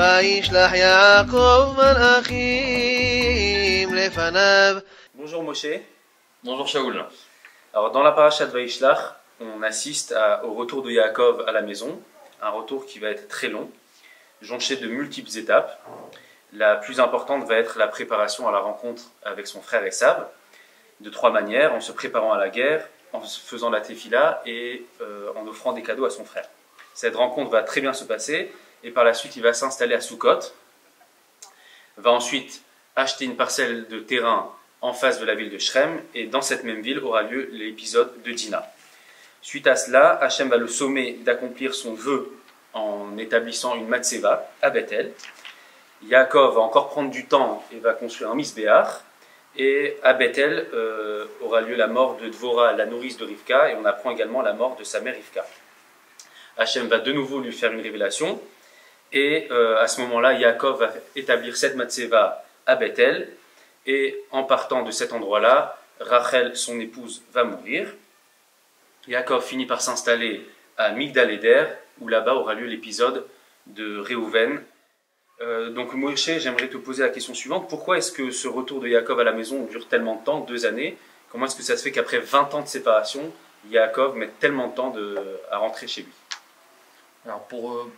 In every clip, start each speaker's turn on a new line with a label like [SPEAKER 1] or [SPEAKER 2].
[SPEAKER 1] וישלח יעקב מלאכים לפניו.
[SPEAKER 2] Bonjour Moshe.
[SPEAKER 3] Bonjour Shaoul.
[SPEAKER 2] Alors dans la parasha de Vaishlach, on assiste au retour de Yaakov à la maison, un retour qui va être très long, jonché de multiples étapes. La plus importante va être la préparation à la rencontre avec son frère Esav, de trois manières, en se préparant à la guerre, en faisant la tefila et en offrant des cadeaux à son frère. Cette rencontre va très bien se passer et par la suite il va s'installer à Sukkot, va ensuite acheter une parcelle de terrain en face de la ville de Shrem, et dans cette même ville aura lieu l'épisode de Dina. Suite à cela, Hachem va le sommer d'accomplir son vœu en établissant une matseva à Bethel. Yaakov va encore prendre du temps et va construire un misbéach, et à Bethel aura lieu la mort de Dvorah, la nourrice de Rivka, et on apprend également la mort de sa mère Rivka. Hachem va de nouveau lui faire une révélation, et à ce moment-là, Yaakov va établir cette matseva à Bethel, et en partant de cet endroit-là, Rachel, son épouse, va mourir. Yaakov finit par s'installer à Migdal Eder, où là-bas aura lieu l'épisode de Réhouven. Donc Moshe, j'aimerais te poser la question suivante. Pourquoi est-ce que ce retour de Yaakov à la maison dure tellement de temps, 2 années? Comment est-ce que ça se fait qu'après 20 ans de séparation, Yaakov mette tellement de temps à rentrer chez lui?
[SPEAKER 3] Alors pour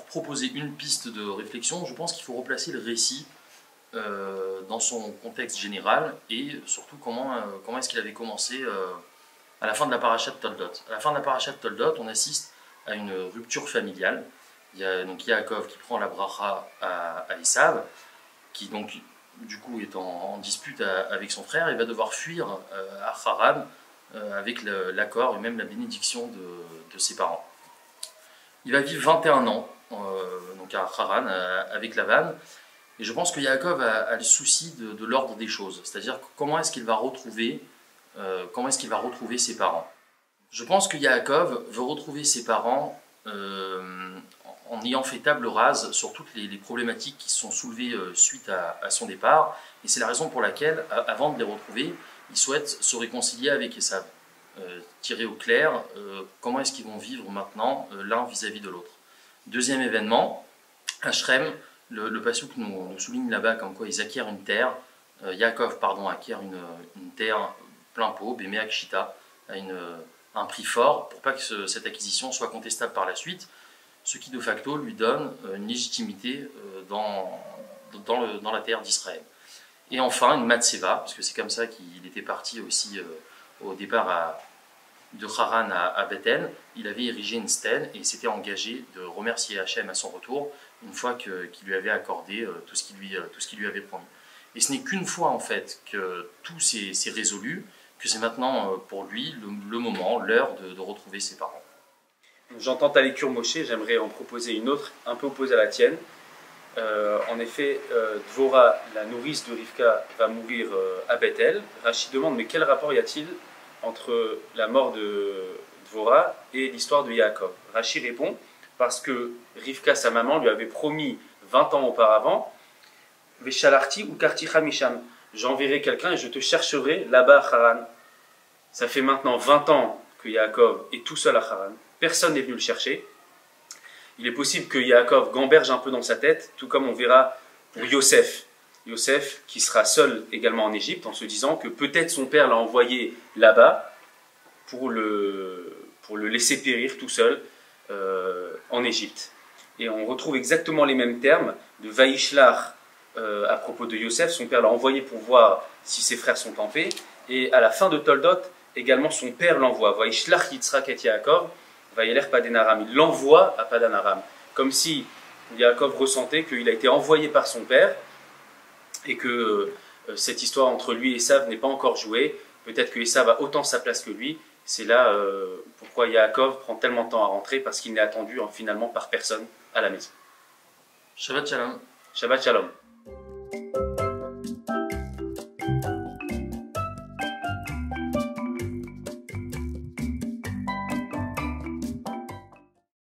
[SPEAKER 3] proposer une piste de réflexion, je pense qu'il faut replacer le récit dans son contexte général et surtout comment est-ce qu'il avait commencé à la fin de la paracha de Toldot. À la fin de la paracha de Toldot, on assiste à une rupture familiale. Il y a donc Yaakov qui prend la bracha à Esav, qui donc du coup est en dispute avec son frère et va devoir fuir à Haran avec l'accord et même la bénédiction de ses parents. Il va vivre 21 ans donc à Haran avec Lavan. Et je pense que Yaakov a le souci de l'ordre des choses, c'est-à-dire comment est-ce qu'il va retrouver ses parents. Je pense que Yaakov veut retrouver ses parents en ayant fait table rase sur toutes les problématiques qui se sont soulevées suite à son départ, et c'est la raison pour laquelle, avant de les retrouver, il souhaite se réconcilier avec Esav, tirer au clair comment est-ce qu'ils vont vivre maintenant l'un vis-à-vis de l'autre. Deuxième événement, à Shrem, le passouk nous souligne là-bas comme quoi ils acquièrent une terre. Yaakov acquiert une terre plein pot, Béméak Shita, à un prix fort, pour pas que cette acquisition soit contestable par la suite, ce qui de facto lui donne une légitimité dans la terre d'Israël. Et enfin, une matseva, parce que c'est comme ça qu'il était parti aussi au départ de Haran à Bethel. Il avait érigé une stèle et s'était engagé de remercier Hachem à son retour, une fois qu'il lui avait accordé tout ce qu'il lui avait promis. Et ce n'est qu'une fois en fait que tout s'est résolu, que c'est maintenant pour lui le moment, l'heure de retrouver ses parents.
[SPEAKER 2] J'entends ta lecture Moshe, j'aimerais en proposer une autre, un peu opposée à la tienne. En effet, Dvorah, la nourrice de Rivka, va mourir à Bethel. Rashi demande, mais quel rapport y a-t-il entre la mort de Dvorah et l'histoire de Yaakov? Rashi répond, parce que Rivka, sa maman, lui avait promis 20 ans auparavant, Veshalarti ou Karticha Misham, j'enverrai quelqu'un et je te chercherai là-bas à Haran. Ça fait maintenant 20 ans que Yaakov est tout seul à Haran, personne n'est venu le chercher. Il est possible que Yaakov gamberge un peu dans sa tête, tout comme on verra pour Yosef. Yosef qui sera seul également en Égypte en se disant que peut-être son père l'a envoyé là-bas pour le laisser périr tout seul en Égypte. Et on retrouve exactement les mêmes termes de Vaishlach à propos de Yosef. Son père l'a envoyé pour voir si ses frères sont en paix. Et à la fin de Toldot, également son père l'envoie. Vaishlach Yitzhak et Yaakov, Vayeler Padan Aram. Il l'envoie à Padan Aram. Comme si Yaakov ressentait qu'il a été envoyé par son père et que cette histoire entre lui et Esav n'est pas encore jouée. Peut-être que Esav a autant sa place que lui. C'est là pourquoi Yaakov prend tellement de temps à rentrer, parce qu'il n'est attendu finalement par personne à la maison.
[SPEAKER 3] Shabbat Shalom.
[SPEAKER 2] Shabbat Shalom.